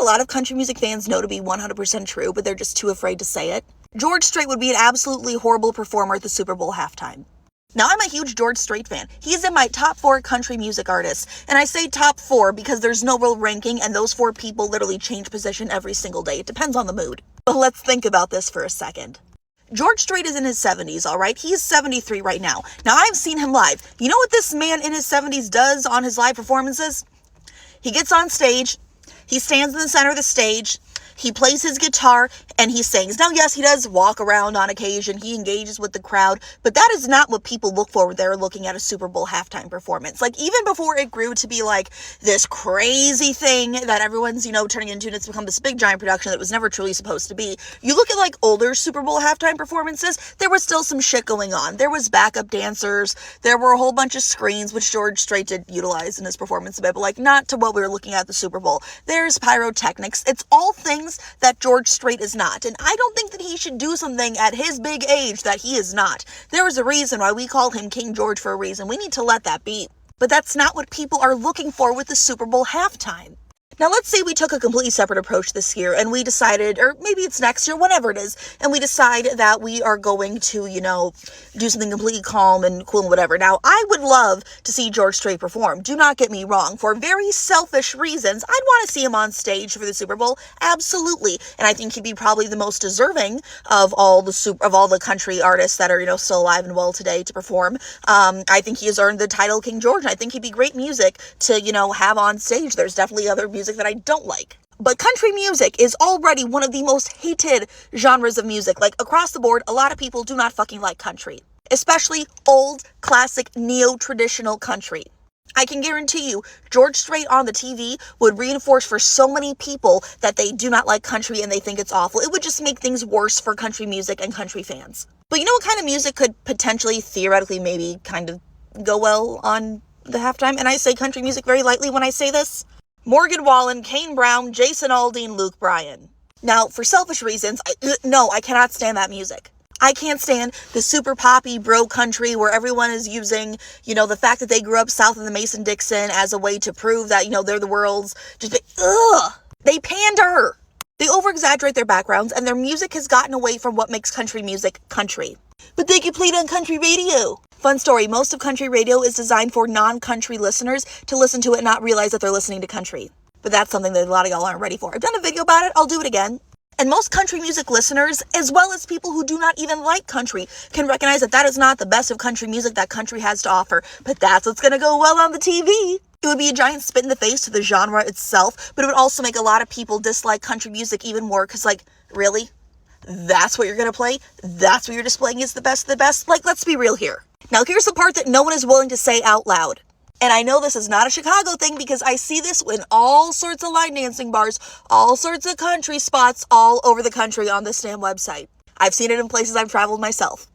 what a lot of country music fans know to be 100% true, but they're just too afraid to say it? George Strait would be an absolutely horrible performer at the Super Bowl halftime. Now, I'm a huge George Strait fan. He's in my top 4 country music artists. And I say top 4 because there's no real ranking, and those 4 people literally change position every single day. It depends on the mood. But let's think about this for a second. George Strait is in his 70s, alright? He's 73 right now. Now, I've seen him live. You know what this man in his 70s does on his live performances? He gets on stage, he stands in the center of the stage, he plays his guitar, and he sings. Now, yes, he does walk around on occasion. He engages with the crowd, but that is not what people look for when they're looking at a Super Bowl halftime performance. Like, even before it grew to be like this crazy thing that everyone's, turning into, and it's become this big giant production that was never truly supposed to be. You look at like older Super Bowl halftime performances, there was still some shit going on. There was backup dancers. There were a whole bunch of screens, which George Strait did utilize in his performance a bit, but like not to what we were looking at the Super Bowl. There's pyrotechnics. It's all things that George Strait is not. And I don't think that he should do something at his big age that he is not. There is a reason why we call him King George for a reason. We need to let that be. But that's not what people are looking for with the Super Bowl halftime. Now, let's say we took a completely separate approach this year and we decided, or maybe it's next year, whatever it is, and we decide that we are going to, do something completely calm and cool and whatever. Now, I would love to see George Strait perform. Do not get me wrong. For very selfish reasons, I'd want to see him on stage for the Super Bowl. Absolutely. And I think he'd be probably the most deserving of all the country artists that are, still alive and well today to perform. I think he has earned the title King George. And I think he'd be great music to, have on stage. There's definitely other music that I don't like. But country music is already one of the most hated genres of music. Like, across the board, a lot of people do not fucking like country. Especially old, classic, neo-traditional country. I can guarantee you, George Strait on the TV would reinforce for so many people that they do not like country and they think it's awful. It would just make things worse for country music and country fans. But you know what kind of music could potentially, theoretically, maybe kind of go well on the halftime? And I say country music very lightly when I say this. Morgan Wallen, Kane Brown, Jason Aldean, Luke Bryan. Now, for selfish reasons, I cannot stand that music. I can't stand the super poppy bro country where everyone is using, the fact that they grew up south of the Mason-Dixon as a way to prove that, they're the world's They pander. They over-exaggerate their backgrounds, and their music has gotten away from what makes country music country. But they get played on country radio. Fun story, most of country radio is designed for non-country listeners to listen to it and not realize that they're listening to country. But that's something that a lot of y'all aren't ready for. I've done a video about it, I'll do it again. And most country music listeners, as well as people who do not even like country, can recognize that that is not the best of country music that country has to offer. But that's what's going to go well on the TV. It would be a giant spit in the face to the genre itself, but it would also make a lot of people dislike country music even more, because, really? That's what you're going to play? That's what you're displaying is the best of the best? Let's be real here. Now, here's the part that no one is willing to say out loud. And I know this is not a Chicago thing because I see this in all sorts of line dancing bars, all sorts of country spots all over the country on this damn website. I've seen it in places I've traveled myself.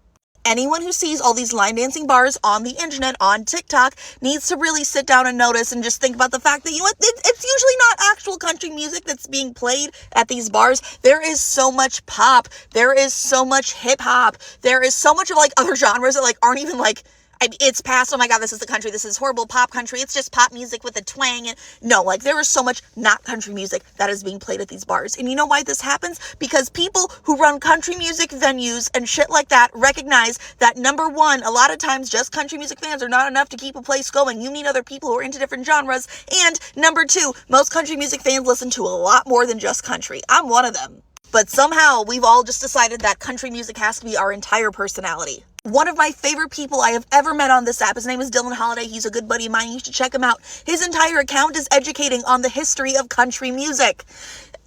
Anyone who sees all these line dancing bars on the internet, on TikTok, needs to really sit down and notice and just think about the fact that, it's usually not actual country music that's being played at these bars. There is so much pop. There is so much hip hop. There is so much of other genres that aren't even it's past, oh my god, this is the country, this is horrible pop country, it's just pop music with a twang. No, there is so much not country music that is being played at these bars. And you know why this happens? Because people who run country music venues and shit like that recognize that, number one, a lot of times just country music fans are not enough to keep a place going. You need other people who are into different genres. And number two, most country music fans listen to a lot more than just country. I'm one of them. But somehow we've all just decided that country music has to be our entire personality. One of my favorite people I have ever met on this app, his name is Dylan Holiday. He's a good buddy of mine. You should check him out. His entire account is educating on the history of country music.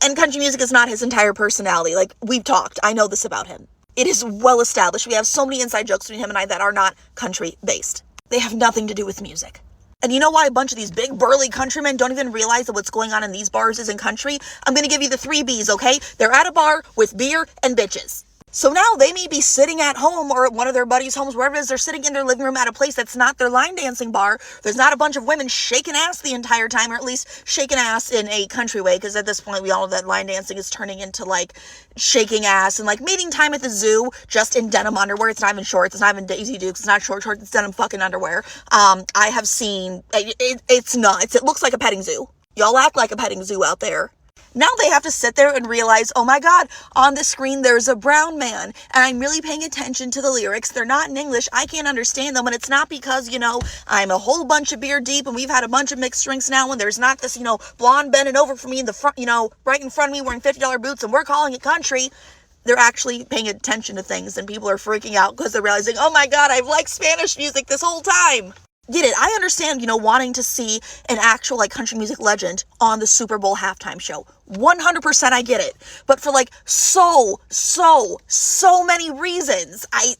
And country music is not his entire personality. We've talked. I know this about him. It is well established. We have so many inside jokes between him and I that are not country based. They have nothing to do with music. And you know why a bunch of these big burly countrymen don't even realize that what's going on in these bars isn't country? I'm going to give you the 3 B's, okay? They're at a bar with beer and bitches. So now they may be sitting at home or at one of their buddies' homes, wherever it is, they're sitting in their living room at a place that's not their line dancing bar. There's not a bunch of women shaking ass the entire time, or at least shaking ass in a country way, because at this point we all know that line dancing is turning into shaking ass and mating time at the zoo just in denim underwear. It's not even shorts, it's not even Daisy Dukes, it's not short shorts, it's denim fucking underwear. I have seen, it's nuts. It looks like a petting zoo. Y'all act like a petting zoo out there. Now they have to sit there and realize, oh my God, on the screen there's a brown man, and I'm really paying attention to the lyrics. They're not in English. I can't understand them, and it's not because, I'm a whole bunch of beer deep, and we've had a bunch of mixed drinks now, and there's not this, blonde bending over for me in the front, right in front of me wearing $50 boots, and we're calling it country. They're actually paying attention to things, and people are freaking out because they're realizing, oh my God, I've liked Spanish music this whole time. Get it? I understand, wanting to see an actual country music legend on the Super Bowl halftime show. 100% I get it. But for so many reasons, bad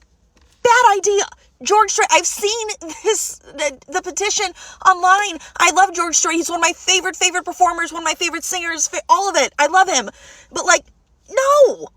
idea. George Strait, I've seen the petition online. I love George Strait. He's one of my favorite performers, one of my favorite singers, all of it. I love him. But no.